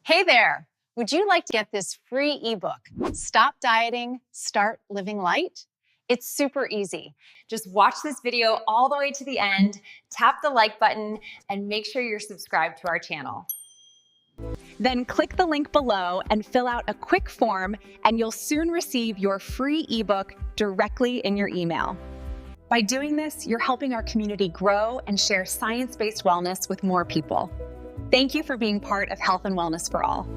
Hey there! Would you like to get this free ebook, Stop Dieting, Start Living Light? It's super easy. Just watch this video all the way to the end, tap the like button, and make sure you're subscribed to our channel. Then click the link below and fill out a quick form, and you'll soon receive your free ebook directly in your email. By doing this, you're helping our community grow and share science-based wellness with more people. Thank you for being part of Health and Wellness for All.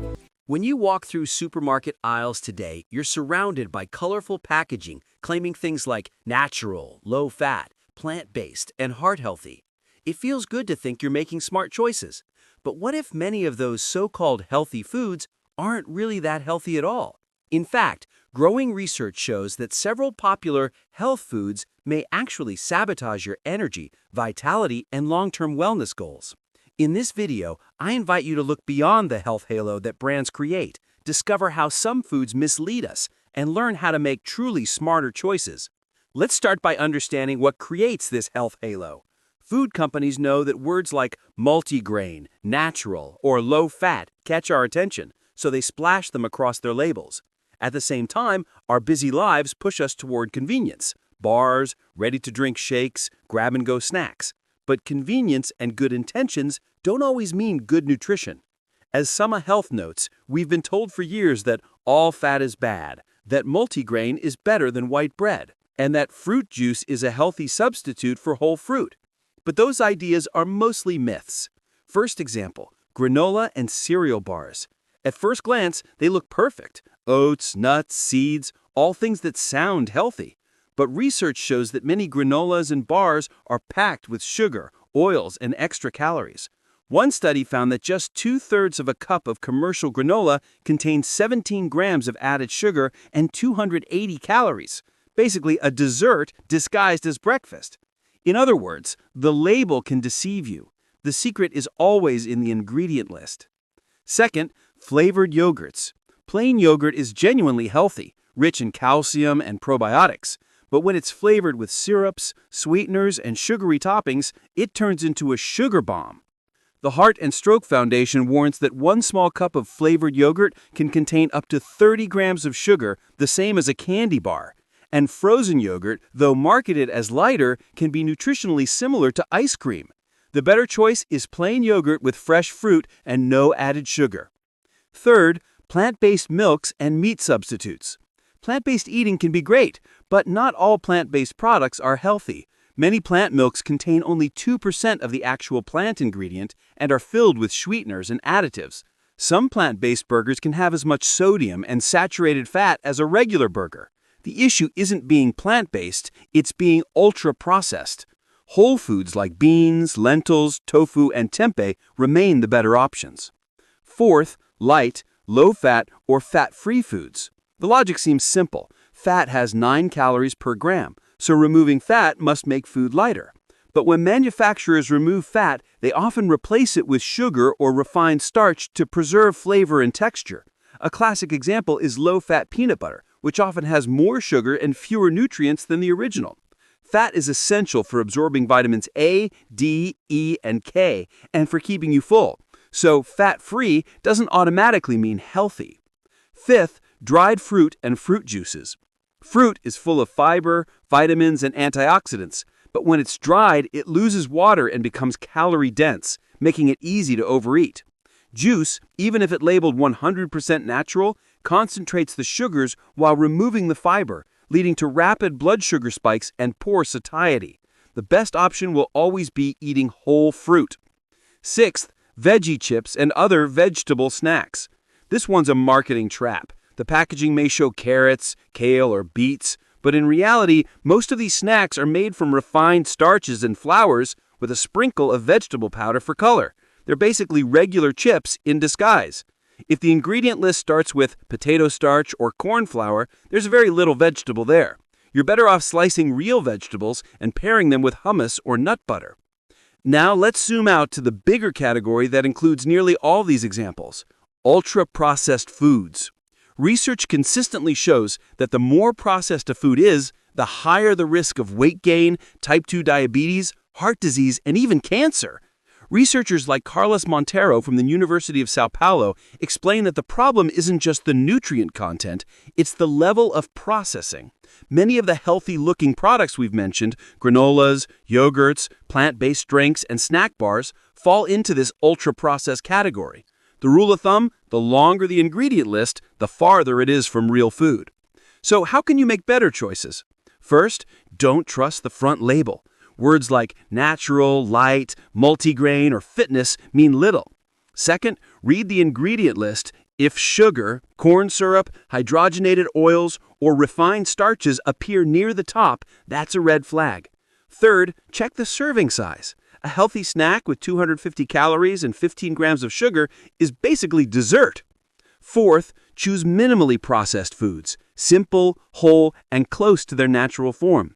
When you walk through supermarket aisles today, you're surrounded by colorful packaging claiming things like natural, low-fat, plant-based, and heart-healthy. It feels good to think you're making smart choices. But what if many of those so-called healthy foods aren't really that healthy at all? In fact, growing research shows that several popular health foods may actually sabotage your energy, vitality, and long-term wellness goals. In this video, I invite you to look beyond the health halo that brands create, discover how some foods mislead us, and learn how to make truly smarter choices. Let's start by understanding what creates this health halo. Food companies know that words like multigrain, natural, or low-fat catch our attention, so they splash them across their labels. At the same time, our busy lives push us toward convenience: bars, ready-to-drink shakes, grab-and-go snacks. But convenience and good intentions don't always mean good nutrition. As Summa Health notes, we've been told for years that all fat is bad, that multigrain is better than white bread, and that fruit juice is a healthy substitute for whole fruit. But those ideas are mostly myths. First example, granola and cereal bars. At first glance, they look perfect: oats, nuts, seeds, all things that sound healthy. But research shows that many granolas and bars are packed with sugar, oils, and extra calories. One study found that just 2/3 of a cup of commercial granola contains 17 grams of added sugar and 280 calories, basically a dessert disguised as breakfast. In other words, the label can deceive you. The secret is always in the ingredient list. Second, flavored yogurts. Plain yogurt is genuinely healthy, rich in calcium and probiotics. But when it's flavored with syrups, sweeteners, and sugary toppings, it turns into a sugar bomb. The Heart and Stroke Foundation warns that one small cup of flavored yogurt can contain up to 30 grams of sugar, the same as a candy bar. And frozen yogurt, though marketed as lighter, can be nutritionally similar to ice cream. The better choice is plain yogurt with fresh fruit and no added sugar. Third, plant-based milks and meat substitutes. Plant-based eating can be great, but not all plant-based products are healthy. Many plant milks contain only 2% of the actual plant ingredient and are filled with sweeteners and additives. Some plant-based burgers can have as much sodium and saturated fat as a regular burger. The issue isn't being plant-based, it's being ultra-processed. Whole foods like beans, lentils, tofu, and tempeh remain the better options. Fourth, light, low-fat, or fat-free foods. The logic seems simple. Fat has 9 calories per gram, so removing fat must make food lighter. But when manufacturers remove fat, they often replace it with sugar or refined starch to preserve flavor and texture. A classic example is low-fat peanut butter, which often has more sugar and fewer nutrients than the original. Fat is essential for absorbing vitamins A, D, E, and K, and for keeping you full. So fat-free doesn't automatically mean healthy. Fifth, dried fruit and fruit juices. Fruit is full of fiber, vitamins, and antioxidants, but when it's dried, it loses water and becomes calorie-dense, making it easy to overeat. Juice, even if it labeled 100% natural, concentrates the sugars while removing the fiber, leading to rapid blood sugar spikes and poor satiety. The best option will always be eating whole fruit. Sixth, veggie chips and other vegetable snacks. This one's a marketing trap. The packaging may show carrots, kale, or beets, but in reality, most of these snacks are made from refined starches and flours with a sprinkle of vegetable powder for color. They're basically regular chips in disguise. If the ingredient list starts with potato starch or corn flour, there's very little vegetable there. You're better off slicing real vegetables and pairing them with hummus or nut butter. Now let's zoom out to the bigger category that includes nearly all these examples: ultra-processed foods. Research consistently shows that the more processed a food is, the higher the risk of weight gain, type 2 diabetes, heart disease, and even cancer. Researchers like Carlos Montero from the University of Sao Paulo explain that the problem isn't just the nutrient content, it's the level of processing. Many of the healthy-looking products we've mentioned, granolas, yogurts, plant-based drinks, and snack bars, fall into this ultra-processed category. The rule of thumb, the longer the ingredient list, the farther it is from real food. So how can you make better choices? First, don't trust the front label. Words like natural, light, multigrain, or fitness mean little. Second, read the ingredient list. If sugar, corn syrup, hydrogenated oils, or refined starches appear near the top, that's a red flag. Third, check the serving size. A healthy snack with 250 calories and 15 grams of sugar is basically dessert. Fourth, choose minimally processed foods, simple, whole, and close to their natural form.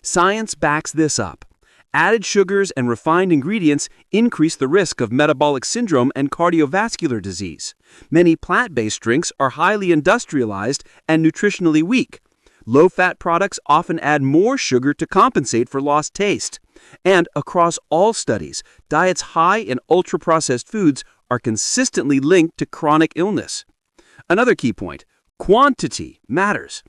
Science backs this up. Added sugars and refined ingredients increase the risk of metabolic syndrome and cardiovascular disease. Many plant-based drinks are highly industrialized and nutritionally weak. Low-fat products often add more sugar to compensate for lost taste. And across all studies, diets high in ultra-processed foods are consistently linked to chronic illness. Another key point, quantity matters.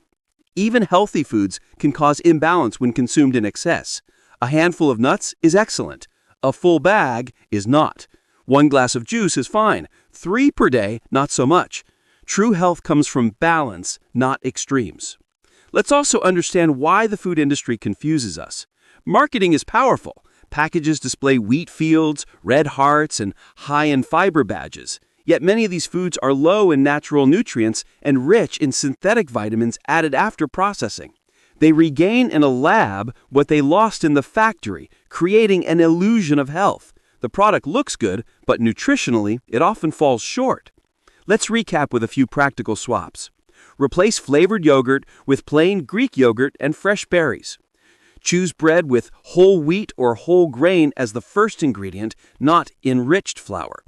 Even healthy foods can cause imbalance when consumed in excess. A handful of nuts is excellent. A full bag is not. 1 glass of juice is fine. 3 per day, not so much. True health comes from balance, not extremes. Let's also understand why the food industry confuses us. Marketing is powerful. Packages display wheat fields, red hearts, and high in fiber badges. Yet many of these foods are low in natural nutrients and rich in synthetic vitamins added after processing. They regain in a lab what they lost in the factory, creating an illusion of health. The product looks good, but nutritionally, it often falls short. Let's recap with a few practical swaps. Replace flavored yogurt with plain Greek yogurt and fresh berries. Choose bread with whole wheat or whole grain as the first ingredient, not enriched flour.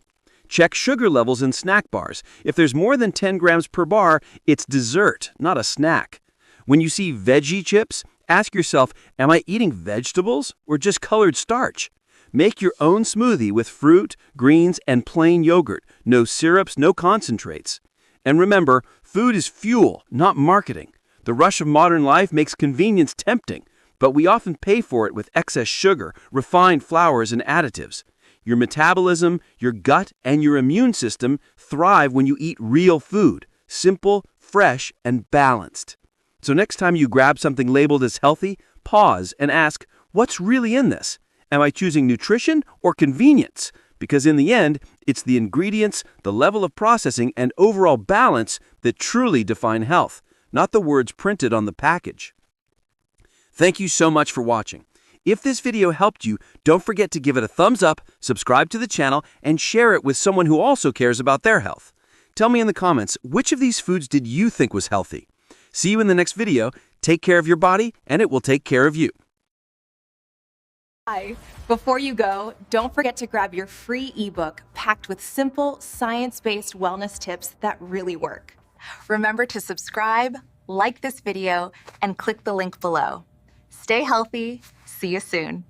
Check sugar levels in snack bars. If there's more than 10 grams per bar, it's dessert, not a snack. When you see veggie chips, ask yourself, am I eating vegetables or just colored starch? Make your own smoothie with fruit, greens, and plain yogurt. No syrups, no concentrates. And remember, food is fuel, not marketing. The rush of modern life makes convenience tempting, but we often pay for it with excess sugar, refined flours, and additives. Your metabolism, your gut, and your immune system thrive when you eat real food, simple, fresh, and balanced. So next time you grab something labeled as healthy, pause and ask, what's really in this? Am I choosing nutrition or convenience? Because in the end, it's the ingredients, the level of processing, and overall balance that truly define health, not the words printed on the package. Thank you so much for watching. If this video helped you, don't forget to give it a thumbs up, subscribe to the channel, and share it with someone who also cares about their health. Tell me in the comments, which of these foods did you think was healthy? See you in the next video. Take care of your body, and it will take care of you. Hi. Before you go, don't forget to grab your free ebook packed with simple, science-based wellness tips that really work. Remember to subscribe, like this video, and click the link below. Stay healthy. See you soon.